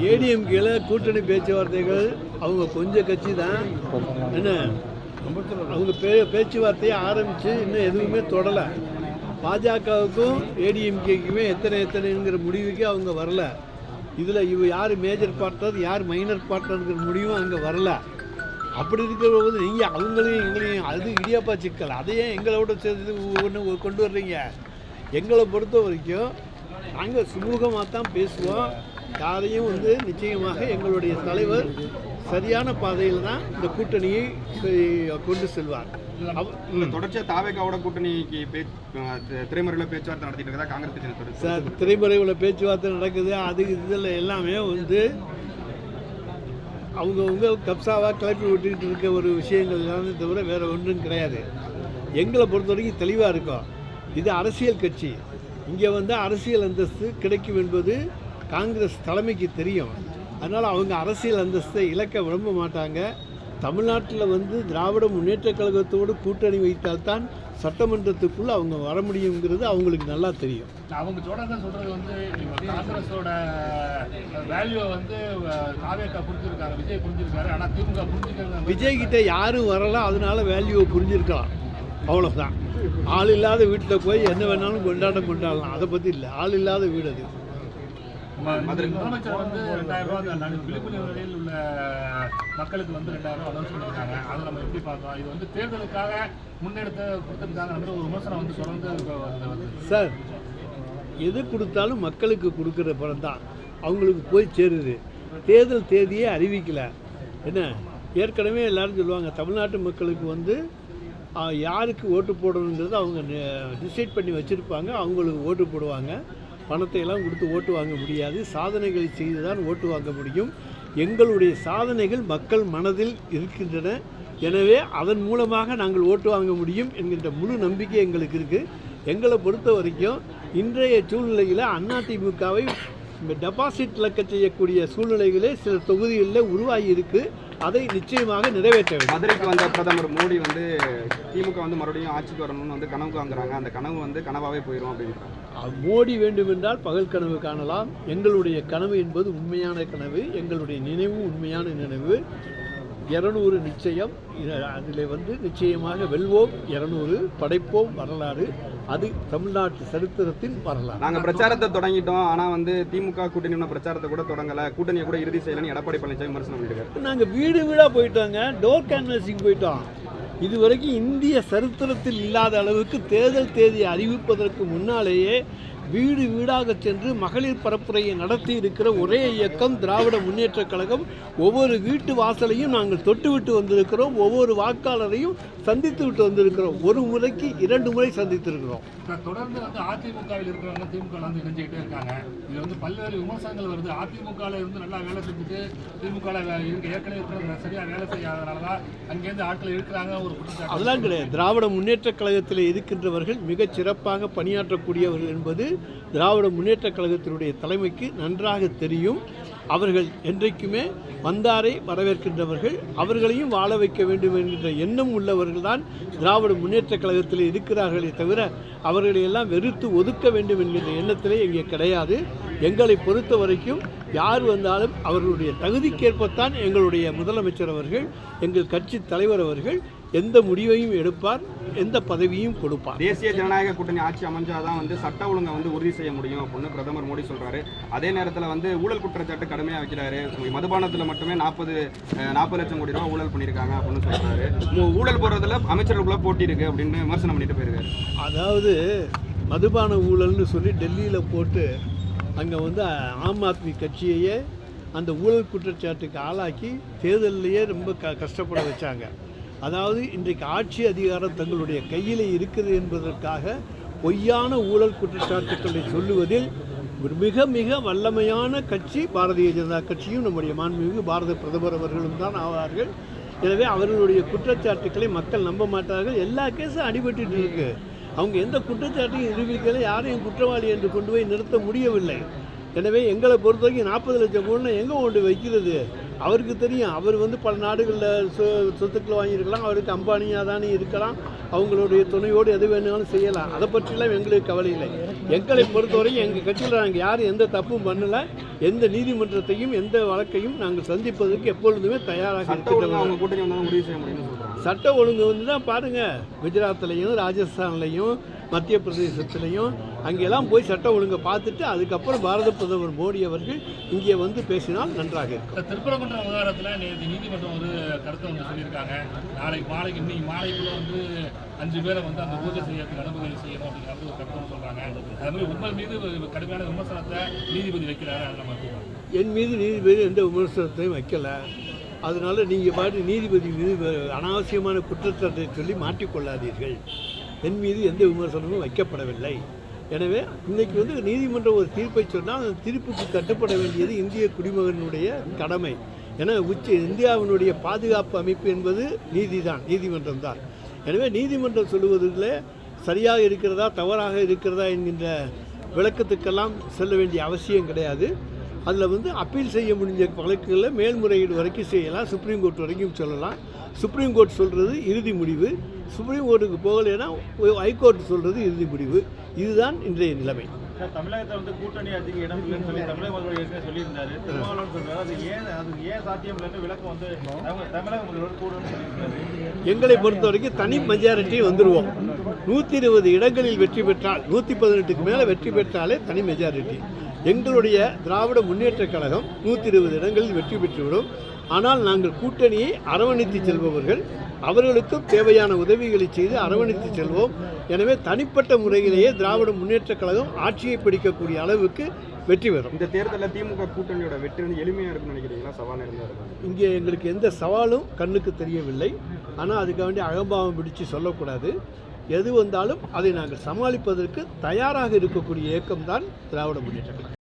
ஏடிஎம்கேல கூட்டணி பேச்சுவார்த்தைகள் அவங்க கொஞ்சம் கட்சி தான் என்ன அவங்க பேச்சுவார்த்தையை ஆரம்பித்து இன்னும் எதுவுமே தொடலை. பாஜகவுக்கும் ஏடிஎம்கேக்குமே எத்தனைங்கிற முடிவுக்கு அவங்க வரல. இதில் யார் மேஜர் பார்ட்னர் யார் மைனர் பார்ட்னருங்கிற முடிவும் அங்கே வரல. அப்படி இருக்கிற போது நீங்கள் அவங்களையும் எங்களையும் அது இடியாப்பா சிக்கல் அதையே எங்களோட சேர்த்து ஒன்று கொண்டு வர்றீங்க. எங்களை பொறுத்த வரைக்கும் நாங்கள் சுமூகமாக தான் பேசுவோம். யாரையும் நிச்சயமாக எங்களுடைய தலைவர் சரியான பாதையில் தான் இந்த கூட்டணியை கொண்டு செல்வார். தொடர்ச்சியாக தாவேகாவோட கூட்டணிக்கு திரைமறைவில் பேச்சுவார்த்தை நடத்திட்டு இருக்கா காங்கிரஸ் கட்சி சார்? திரைமறைவில் பேச்சுவார்த்தை நடக்குது. அது இதில் எல்லாமே அவங்கவுங்க கப்சாவாக கிளப்பி விட்டுக்கிட்டு இருக்க ஒரு விஷயங்கள் எல்லாமே தவிர வேறு ஒன்றும் கிடையாது. எங்களை பொறுத்த வரைக்கும் தெளிவாக இருக்கும். இது அரசியல் கட்சி. இங்கே அரசியல் அந்தஸ்து கிடைக்கும் என்பது காங்கிரஸ் தலைமைக்கு தெரியும். அதனால் அவங்க அரசியல் அந்தஸ்தை இழக்க விரும்ப மாட்டாங்க. தமிழ்நாட்டில் திராவிட முன்னேற்ற கழகத்தோடு கூட்டணி வைத்தால்தான் சட்டமன்றத்துக்குள்ளே அவங்க வர முடியுங்கிறது அவங்களுக்கு நல்லா தெரியும். அவங்க தொடர்ந்து சொல்கிறது காங்கிரஸோட வேல்யூவை தாவேகா புரிஞ்சிருக்காங்க, விஜய் புரிஞ்சிருக்காரு. ஆனால் திமுக புரிஞ்சுக்கிறது விஜய்கிட்ட யாரும் வரலாம், அதனால வேல்யூவை புரிஞ்சிருக்கலாம், அவ்வளோதான். ஆள் இல்லாத வீட்டில் போய் என்ன வேணாலும் கொண்டாடலாம். அதை பற்றி இல்லை. ஆள் இல்லாத வீடு அது. முதலமைச்சர் 2000 விழிப்புணர்வில் உள்ள மக்களுக்கு 2000 அனௌன்ஸ் பண்ணியிருக்காங்க. அதை நம்ம எப்படி பார்த்தோம்? இது தேர்தலுக்காக முன்னெடுத்து கொடுத்துருக்காங்க ஒரு விமர்சனம் தொடர்ந்து சார். எது கொடுத்தாலும் மக்களுக்கு கொடுக்குற படம் தான் அவங்களுக்கு போய் சேருது. தேர்தல் தேதியே அறிவிக்கலை. என்ன ஏற்கனவே எல்லாரும் சொல்லுவாங்க தமிழ்நாட்டு மக்களுக்கு யாருக்கு ஓட்டு போடணுங்கிறது அவங்க டிசைட் பண்ணி வச்சுருப்பாங்க. அவங்களுக்கு ஓட்டு போடுவாங்க. பணத்தை எல்லாம் கொடுத்து ஓட்டு வாங்க முடியாது. சாதனைகளை செய்து தான் ஓட்டு வாங்க முடியும். எங்களுடைய சாதனைகள் மக்கள் மனதில் இருக்கின்றன. எனவே அதன் மூலமாக நாங்கள் ஓட்டு வாங்க முடியும் என்கின்ற முழு நம்பிக்கை எங்களுக்கு இருக்குது. எங்களை பொறுத்த வரைக்கும் இன்றைய சூழ்நிலையில் அதிமுகவை டெபாசிட் இழக்க செய்யக்கூடிய சூழ்நிலைகளே சில தொகுதிகளில் உருவாகி இருக்குது. அதை நிச்சயமாக நிறைவேற்ற வேண்டும். மதுரைக்கு வந்த பிரதமர் மோடி திமுக மறுபடியும் ஆட்சிக்கு வரணும்னு கனவு காண்கிறாங்க. அந்த கனவு கனவாகவே போயிடும் அப்படின்றாங்க. மோடி வேண்டுமென்றால் பகல் கனவு காணலாம். எங்களுடைய கனவு என்பது உண்மையான கனவு. எங்களுடைய நினைவு உண்மையான நினைவு. 200 நிச்சயம். அதில் நிச்சயமாக வெல்வோம். 200 படைப்போம் வரலாறு. அது தமிழ்நாட்டு சரித்திரத்தின் வரலாறு. நாங்கள் பிரச்சாரத்தை தொடங்கிட்டோம். ஆனால் திமுக கூட்டணி பிரச்சாரத்தை கூட தொடங்கலை, கூட்டணியை கூட இறுதி செய்யலன்னு எடப்பாடி பழனிசாமி விமர்சனம் பண்ணியிருக்காரு. நாங்கள் வீடு வீடாக போயிட்டோங்க. டோர் கேன்வசிங் போயிட்டோம். இதுவரைக்கும் இந்திய சரித்திரத்தில் இல்லாத அளவுக்கு தேர்தல் தேதியை அறிவிப்பதற்கு முன்னாலேயே வீடு வீடாக சென்று மகளிர் பரப்புரையை நடத்தி இருக்கிற ஒரே இயக்கம் திராவிட முன்னேற்ற கழகம். ஒவ்வொரு வீட்டு வாசலையும் நாங்கள் தொட்டு விட்டு வந்திருக்கிறோம். ஒவ்வொரு வாக்காளரையும் சந்தித்து விட்டு வந்திருக்கிறோம். ஒரு முறைக்கு 2 முறை சந்தித்திருக்கிறோம். தொடர்ந்து அதிமுகவில் இருக்கிறவங்க திமுக இணைஞ்சிக்கிட்டே இருக்காங்க. இது பல்வேறு விமர்சனங்கள் வருது. அதிமுகவில் நல்லா வேலை செஞ்சுட்டு திமுக ஏற்கனவே இருக்கிற சரியாக வேலை செய்யாதனால தான் அங்கேருந்து ஆட்கள் இருக்கிறாங்க ஒரு குற்றச்சாட்டு. அதெல்லாம் கிடையாது. திராவிட முன்னேற்ற கழகத்தில் இருக்கின்றவர்கள் மிகச் சிறப்பாக பணியாற்றக்கூடியவர்கள் என்பது திராவிட முன்னேற்ற கழகத்தினுடைய தலைமைக்கு நன்றாக தெரியும். அவர்கள் என்றைக்குமே வந்தாரை வரவேற்கின்றவர்கள். அவர்களையும் வாழ வைக்க வேண்டும் என்கின்ற எண்ணம் உள்ளவர்கள் தான் திராவிட முன்னேற்ற கழகத்தில் இருக்கிறார்களே தவிர அவர்களை எல்லாம் வெறுத்து ஒதுக்க வேண்டும் என்கின்ற எண்ணத்திலே இங்கே கிடையாது. எங்களை பொறுத்த வரைக்கும் யார் வந்தாலும் அவர்களுடைய தகுதிக்கேற்பத்தான் எங்களுடைய முதலமைச்சர் அவர்கள், எங்கள் கட்சி தலைவர் அவர்கள் எந்த முடிவையும் எடுப்பார், எந்த பதவியும் கொடுப்பார். தேசிய ஜனநாயக கூட்டணி ஆட்சி அமைஞ்சாதான் சட்ட ஒழுங்கை உறுதி செய்ய முடியும் அப்படின்னு பிரதமர் மோடி சொல்றாரு. அதே நேரத்தில் ஊழல் குற்றச்சாட்டு கடுமையாக வைக்கிறாரு. மதுபானத்தில் மட்டுமே 40 லட்சம் கோடி ரூபாய் ஊழல் பண்ணியிருக்காங்க அப்படின்னு சொல்றாரு. ஊழல் போடுறதுல அமைச்சர்களுக்குள்ள போட்டி இருக்கு அப்படின்னு விமர்சனம் பண்ணிட்டு போயிருக்காரு. அதாவது மதுபான ஊழல்னு சொல்லி டெல்லியில் போட்டு அங்கே ஆம் ஆத்மி கட்சியையே அந்த ஊழல் குற்றச்சாட்டுக்கு ஆளாக்கி தேர்தலிலேயே ரொம்ப கஷ்டப்பட வச்சாங்க. அதாவது இன்றைக்கு ஆட்சி அதிகாரம் தங்களுடைய கையில் இருக்குது என்பதற்காக பொய்யான ஊழல் குற்றச்சாட்டுக்களை சொல்லுவதில் மிக மிக வல்லமையான கட்சி பாரதிய ஜனதா கட்சியும் நம்முடைய மாண்புமிகு பாரத பிரதமர் அவர்களும் தான் ஆவார்கள். எனவே அவர்களுடைய குற்றச்சாட்டுக்களை மக்கள் நம்ப மாட்டார்கள். எல்லா கேஸும் அடிபட்டு இருக்கு. அவங்க எந்த குற்றச்சாட்டையும் நிரூபிக்கலை. யாரையும் குற்றவாளி என்று கொண்டு போய் நிறுத்த முடியவில்லை. எனவே எங்களை பொறுத்த வரைக்கும் 40 லட்சம் கோடினா எங்கே கொண்டு வைக்கிறது? அவருக்கு தெரியும். அவர் வந்து பல நாடுகளில் சொத்துக்கள் வாங்கியிருக்கலாம், அவருக்கு அம்பானியாக தானே இருக்கலாம், அவங்களுடைய துணையோடு எது வேணாலும் செய்யலாம். அதை பற்றிலாம் எங்களுக்கு கவலை இல்லை. எங்களை பொறுத்தவரையும் எங்கள் கட்சியில் நாங்கள் யாரும் எந்த தப்பும் பண்ணலை. எந்த நீதிமன்றத்தையும் எந்த வழக்கையும் நாங்கள் சந்திப்பதற்கு எப்பொழுதுமே தயாராக இருக்கிறோம். அவங்க கூட்டணி வந்தால் முடிவு செய்ய முடியும்னு சொல்கிறாங்க. சட்ட ஒழுங்கு வந்து தான் பாருங்கள், குஜராத்லேயும் ராஜஸ்தான்லேயும் மத்திய பிரதேசத்துலேயும் அங்கெல்லாம் போய் சட்ட ஒழுங்கை பார்த்துட்டு அதுக்கப்புறம் பாரத பிரதமர் மோடி அவர்கள் இங்கே வந்து பேசினால் நன்றாக இருக்கும். திருப்பரங்குன்றம் விவகாரத்தில் நேற்று நீதிமன்றம் ஒரு கருத்தை வந்து சொல்லியிருக்காங்க. இன்னைக்கு மாலைக்குள்ள வந்து 5 பேரை வந்து அந்த பூஜை செய்யறதுக்கு அனுமதி செய்யணும் அப்படிங்கிறது ஒரு கருத்தை சொல்றாங்க. அது மாதிரி உங்கள் மீது கடுமையான விமர்சனத்தை நீதிபதி வைக்கிறாரு. அதை நம்ம என் மீது நீதிபதி எந்த விமர்சனத்தையும் வைக்கலை. அதனால நீங்கள் பாட்டு நீதிபதி மீது அனாவசியமான குற்றச்சாட்டை சொல்லி மாட்டிக்கொள்ளாதீர்கள். என் மீது எந்த விமர்சனமும் வைக்கப்படவில்லை. எனவே இன்றைக்கி வந்து நீதிமன்றம் ஒரு தீர்ப்பை சொன்னால் அந்த தீர்ப்புக்கு கட்டுப்பட வேண்டியது இந்திய குடிமகனுடைய கடமை. ஏன்னா இந்தியாவினுடைய பாதுகாப்பு அமைப்பு என்பது நீதிமன்றம் தான். எனவே நீதிமன்றம் சொல்லுவதில் சரியாக இருக்கிறதா தவறாக இருக்கிறதா என்கின்ற விளக்கத்துக்கெல்லாம் செல்ல வேண்டிய அவசியம் கிடையாது. அதில் வந்து அப்பீல் செய்ய முடிஞ்ச வழக்குகளில் மேல்முறையீடு வரைக்கும் செய்யலாம், சுப்ரீம் கோர்ட் வரைக்கும் சொல்லலாம். சுப்ரீம் கோர்ட் சொல்கிறது இறுதி முடிவு. சுப்ரீம் கோர்ட்டுக்கு போகலைன்னா ஹைகோர்ட் சொல்கிறது இறுதி முடிவு. இதுதான் இன்றைய நிலைமை. தமிழகத்தில் வந்து கூட்டணி அதிக இடம் இல்லைன்னு சொல்லி தமிழக முதல்வர் ஏற்கனவே சொல்லியிருந்தாரு. திருமாவளவன் சொல்றாரு அது ஏன் சாத்தியம் இல்லைன்னு விளக்கம் வந்து தமிழக முதல்வர் கூடன்னு சொல்லியிருக்காரு. எங்களை பொறுத்த வரைக்கும் தனி மெஜாரிட்டி வந்துடுவோம். 120 இடங்களில் வெற்றி பெற்றால் 118க்கு மேலே வெற்றி பெற்றாலே தனி மெஜாரிட்டி. எங்களுடைய திராவிட முன்னேற்றக் கழகம் 120 இடங்களில் வெற்றி பெற்றுவிடும். ஆனால் நாங்கள் கூட்டணியை அரவணைத்து செல்பவர்கள், அவர்களுக்கும் தேவையான உதவிகளை செய்து அரவணைத்து செல்வோம். எனவே தனிப்பட்ட முறையிலேயே திராவிட முன்னேற்றக் கழகம் ஆட்சியை பிடிக்கக்கூடிய அளவுக்கு வெற்றி பெறும். இந்த தேர்தலில் திமுக கூட்டணியோட வெற்றி வந்து எளிமையாக இருக்குன்னு நினைக்கிறீங்களா? சவால் இருந்தால் இங்கே எங்களுக்கு எந்த சவாலும் கண்ணுக்கு தெரியவில்லை. ஆனால் அதுக்காக வேண்டிய அகம்பாவம் பிடிச்சு சொல்லக்கூடாது. எது வந்தாலும் அதை நாங்கள் சமாளிப்பதற்கு தயாராக இருக்கக்கூடிய இயக்கம்தான் திராவிட முன்னேற்றக் கழகம்.